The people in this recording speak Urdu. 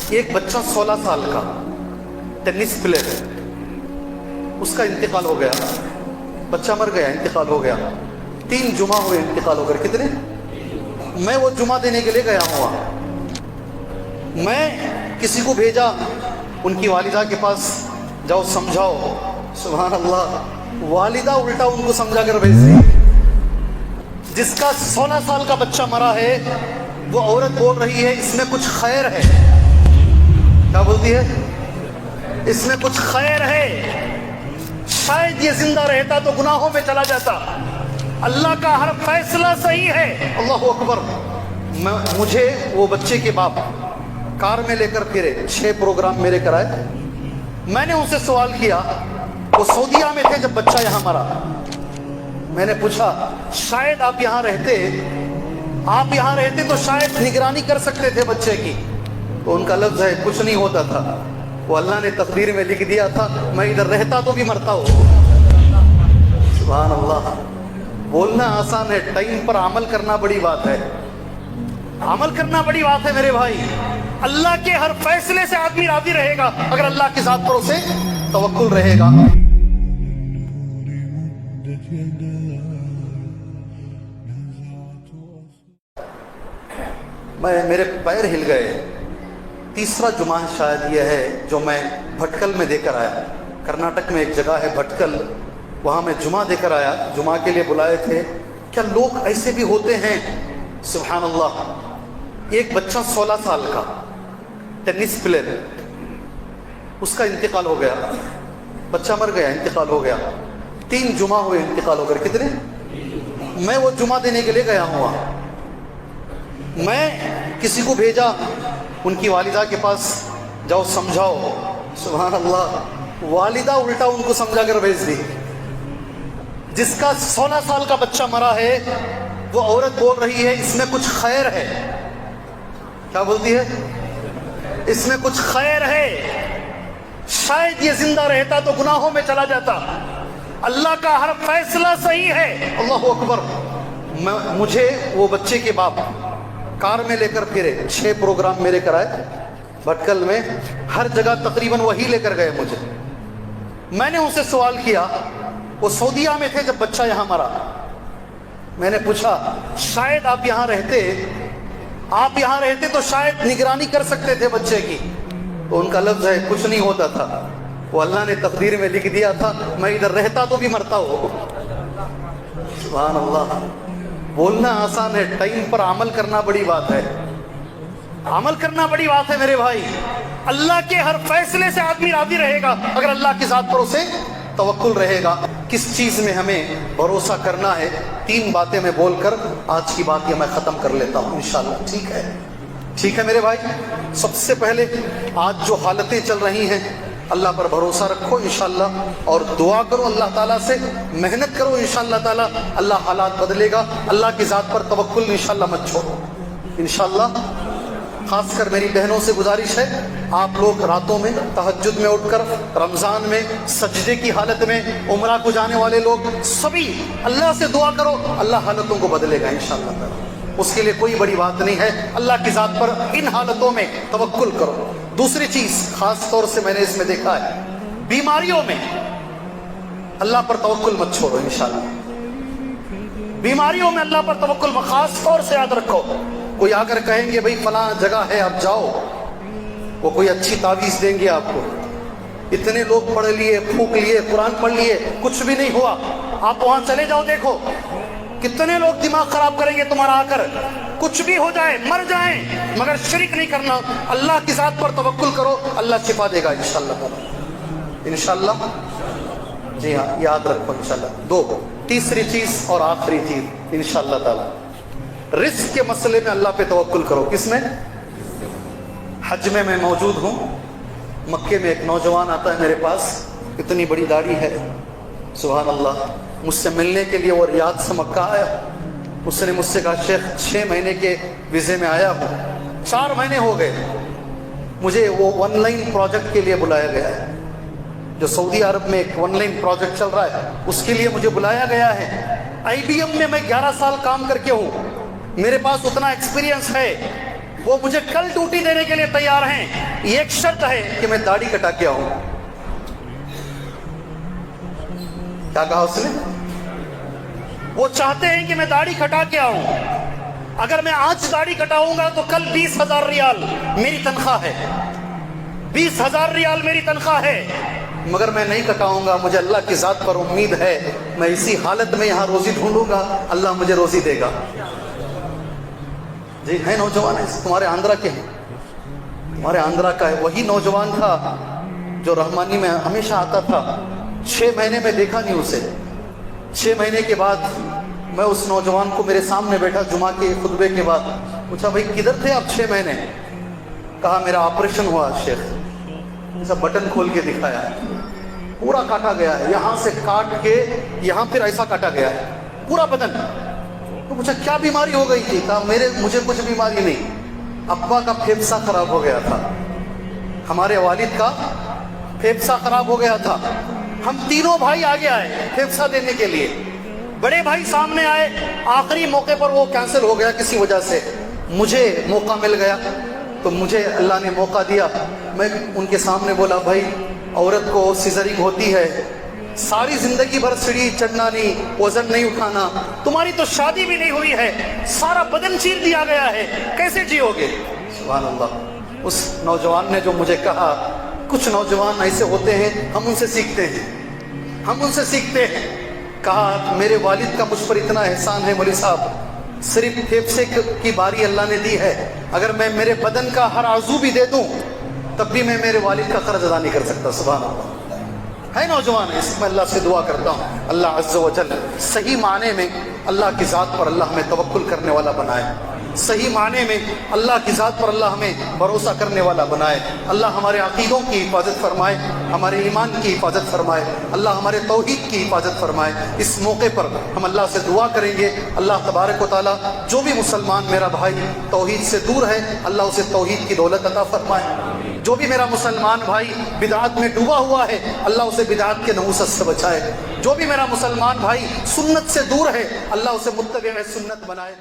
ایک بچہ 16 سال کا ٹینس پلیئر، اس کا انتقال ہو گیا، بچہ مر گیا، انتقال ہو گیا، 3 جمعہ ہوئے انتقال ہو کر۔ کتنے؟ میں وہ جمعہ دینے کے لیے گیا ہوا، میں کسی کو بھیجا ان کی والدہ کے پاس، جاؤ سمجھاؤ۔ سبحان اللہ، والدہ الٹا ان کو سمجھا کر بھیج دی۔ جس کا 16 سال کا بچہ مرا ہے، وہ عورت بول رہی ہے اس میں کچھ خیر ہے۔ کیا بولتی ہے؟ اس میں کچھ خیر ہے، شاید یہ زندہ رہتا تو گناہوں میں چلا جاتا، اللہ کا ہر فیصلہ صحیح ہے۔ اللہ اکبر۔ مجھے وہ بچے کے باپ کار میں لے کر پھرے، 6 پروگرام میرے کرائے۔ میں نے ان سے سوال کیا، وہ سعودیہ میں تھے جب بچہ یہاں مرا، میں نے پوچھا شاید آپ یہاں رہتے تو شاید نگرانی کر سکتے تھے بچے کی، تو ان کا لفظ ہے کچھ نہیں ہوتا تھا، وہ اللہ نے تقدیر میں لکھ دیا تھا، میں ادھر رہتا تو بھی مرتا ہوں۔ سبحان اللہ۔ بولنا آسان ہے، ٹائم پر عمل کرنا بڑی بات ہے، عمل کرنا بڑی بات ہے میرے بھائی۔ اللہ کے ہر فیصلے سے آدمی راضی رہے گا اگر اللہ کی ذات پر اسے توکل رہے گا۔ میرے پیر ہل گئے۔ تیسرا جمعہ شاید یہ ہے جو میں بھٹکل میں دے کر آیا، کرناٹک میں ایک جگہ ہے بھٹکل، وہاں میں جمعہ دے کر آیا، جمعہ کے لیے بلائے تھے۔ کیا لوگ ایسے بھی ہوتے ہیں؟ سبحان اللہ۔ ایک بچہ 16 سال کا ٹینس پلیئر، اس کا انتقال ہو گیا، بچہ مر گیا، انتقال ہو گیا، 3 جمعہ ہوئے انتقال ہو کر۔ کتنے؟ میں وہ جمعہ دینے کے لیے گیا ہوا، میں کسی کو بھیجا ان کی والدہ کے پاس، جاؤ سمجھاؤ۔ سبحان اللہ، والدہ الٹا ان کو سمجھا کر بھیج دی۔ جس کا 16 سال کا بچہ مرا ہے، وہ عورت بول رہی ہے اس میں کچھ خیر ہے۔ کیا بولتی ہے؟ اس میں کچھ خیر ہے، شاید یہ زندہ رہتا تو گناہوں میں چلا جاتا، اللہ کا ہر فیصلہ صحیح ہے۔ اللہ اکبر۔ مجھے وہ بچے کے باپ کار میں لے کر پھرے، 6 پروگرام میرے کرائے بھٹکل میں، ہر جگہ تقریباً وہی لے کر گئے مجھے۔ میں نے ان سے سوال کیا، وہ سعودیہ میں تھے جب بچہ یہاں مرا، میں نے پوچھا شاید آپ یہاں رہتے تو شاید نگرانی کر سکتے تھے بچے کی، تو ان کا لفظ ہے کچھ نہیں ہوتا تھا، وہ اللہ نے تقدیر میں لکھ دیا تھا، میں ادھر رہتا تو بھی مرتا ہوں۔ سبحان اللہ۔ بولنا آسان ہے، ٹائم پر عمل کرنا بڑی بات ہے، عمل کرنا بڑی بات ہے میرے بھائی۔ اللہ کے ہر فیصلے سے آدمی راضی رہے گا اگر اللہ کی ذات پر اسے توکل رہے گا۔ کس چیز میں ہمیں بھروسہ کرنا ہے، 3 باتیں میں بول کر آج کی بات یہ میں ختم کر لیتا ہوں انشاءاللہ۔ ٹھیک ہے میرے بھائی۔ سب سے پہلے آج جو حالتیں چل رہی ہیں، اللہ پر بھروسہ رکھو انشاءاللہ، اور دعا کرو اللہ تعالیٰ سے، محنت کرو انشاءاللہ تعالیٰ، اللہ حالات بدلے گا۔ اللہ کی ذات پر توکل انشاءاللہ مت چھوڑو انشاءاللہ۔ خاص کر میری بہنوں سے گزارش ہے، آپ لوگ راتوں میں تہجد میں اٹھ کر، رمضان میں سجدے کی حالت میں، عمرہ کو جانے والے لوگ سبھی اللہ سے دعا کرو، اللہ حالتوں کو بدلے گا انشاءاللہ تعالیٰ۔ اس کے لیے کوئی بڑی بات نہیں ہے، اللہ کی ذات پر ان حالتوں میں توکل کرو۔ دوسری چیز خاص طور سے میں نے اس میں دیکھا ہے، بیماریوں میں اللہ پر توکل مت چھوڑو انشاءاللہ۔ بیماریوں میں اللہ پر توکل خاص طور سے یاد رکھو۔ کوئی آ کر کہیں گے بھئی فلاں جگہ ہے آپ جاؤ، وہ کوئی اچھی تعویذ دیں گے آپ کو، اتنے لوگ پڑھ لیے، پھونک لیے، قرآن پڑھ لیے، کچھ بھی نہیں ہوا، آپ وہاں چلے جاؤ، دیکھو کتنے لوگ دماغ خراب کریں گے تمہارا آ کر، کچھ بھی ہو جائے، مر جائیں، مگر شرک نہیں کرنا، اللہ کی ذات پر توکل کرو، اللہ شفا دے گا انشاءاللہ تعالی انشاءاللہ۔ جی ہاں، یاد رکھو انشاءاللہ۔ تیسری چیز اور آخری چیز انشاءاللہ تعالی، رزق کے مسئلے میں اللہ پہ توکل کرو۔ کس میں؟ حج میں میں موجود ہوں، مکے میں ایک نوجوان آتا ہے میرے پاس، اتنی بڑی داڑھی ہے، سبحان اللہ، مجھ سے ملنے کے لیے، وہ ریاض سے مکہ آیا، اس نے مجھ سے کہا شیخ 6 مہینے کے ویزے میں آیا ہوں، 4 مہینے ہو گئے، مجھے وہ آن لائن پروجیکٹ کے لیے بلایا گیا ہے، جو سعودی عرب میں ایک آن لائن پروجیکٹ چل رہا ہے، اس کے لیے مجھے بلایا گیا ہے۔ IBM میں میں 11 سال کام کر کے ہوں، میرے پاس اتنا ایکسپیرینس ہے، وہ مجھے کل ڈیوٹی دینے کے لیے تیار ہیں، یہ ایک شرط ہے کہ میں داڑھی کٹا کے آؤں۔ کیا کہا اس نے؟ وہ چاہتے ہیں کہ میں داڑھی کٹا کے آؤں، اگر میں آج داڑھی کٹاؤں گا تو کل 20,000 ریال میری تنخواہ ہے، 20,000 ریال میری تنخواہ ہے، مگر میں نہیں کٹاؤں گا، مجھے اللہ کی ذات پر امید ہے، میں اسی حالت میں یہاں روزی ڈھونڈوں گا، اللہ مجھے روزی دے گا۔ جی ہے نوجوان، تمہارے آندھرا کے ہیں، تمہارے آندھرا کا ہے، وہی نوجوان تھا جو رحمانی میں ہمیشہ آتا تھا۔ 6 مہینے میں دیکھا نہیں اسے، 6 مہینے کے بعد میں اس نوجوان کو میرے سامنے بیٹھا جمعہ کے خطبے کے بعد، پوچھا بھائی کدھر تھے آپ 6 مہینے؟ کہا میرا آپریشن ہوا شیخ، ایسا بٹن کھول کے دکھایا، پورا کاٹا گیا ہے، یہاں سے کاٹ کے یہاں پھر ایسا کاٹا گیا ہے پورا بدن۔ تو پوچھا کیا بیماری ہو گئی تھی؟ کہا مجھے کچھ بیماری نہیں، ابا کا پھیپھڑا خراب ہو گیا تھا، ہمارے والد کا پھیپھڑا خراب ہو گیا تھا، ہم تینوں بھائی آگے آئے پھیپھڑا دینے کے لیے، بڑے بھائی سامنے آئے، آخری موقع پر وہ کینسل ہو گیا کسی وجہ سے، مجھے موقع مل گیا تو مجھے اللہ نے موقع دیا، میں ان کے سامنے بولا بھائی عورت کو سیزرنگ ہوتی ہے، ساری زندگی بھر سیڑھی چڑھنا نہیں، وزن نہیں اٹھانا، تمہاری تو شادی بھی نہیں ہوئی ہے، سارا بدن چیر دیا گیا ہے، کیسے جیو گے؟ سبحان اللہ۔ اس نوجوان نے جو مجھے کہا، کچھ نوجوان ایسے ہوتے ہیں، ہم ان سے سیکھتے ہیں، ہم ان سے سیکھتے ہیں۔ کہا میرے والد کا مجھ پر اتنا احسان ہے مولوی صاحب، صرف پھیپھڑے کی باری اللہ نے دی ہے، اگر میں میرے بدن کا ہر عضو بھی دے دوں تب بھی میں میرے والد کا قرض ادا نہیں کر سکتا۔ سبحان اللہ۔ ہے نوجوان، اس میں اللہ سے دعا کرتا ہوں اللہ عز و جل صحیح معنی میں اللہ کی ذات پر اللہ ہمیں توکل کرنے والا بنائے، صحیح معنی میں اللہ کی ذات پر اللہ ہمیں بھروسہ کرنے والا بنائے، اللہ ہمارے عقیدوں کی حفاظت فرمائے، ہمارے ایمان کی حفاظت فرمائے، اللہ ہمارے توحید کی حفاظت فرمائے۔ اس موقع پر ہم اللہ سے دعا کریں گے، اللہ تبارک و تعالیٰ جو بھی مسلمان میرا بھائی توحید سے دور ہے اللہ اسے توحید کی دولت عطا فرمائے، جو بھی میرا مسلمان بھائی بدعات میں ڈوبا ہوا ہے اللہ اسے بدعات کے نحوست سے بچائے، جو بھی میرا مسلمان بھائی سنت سے دور ہے اللہ اسے متبع سنت بنائے۔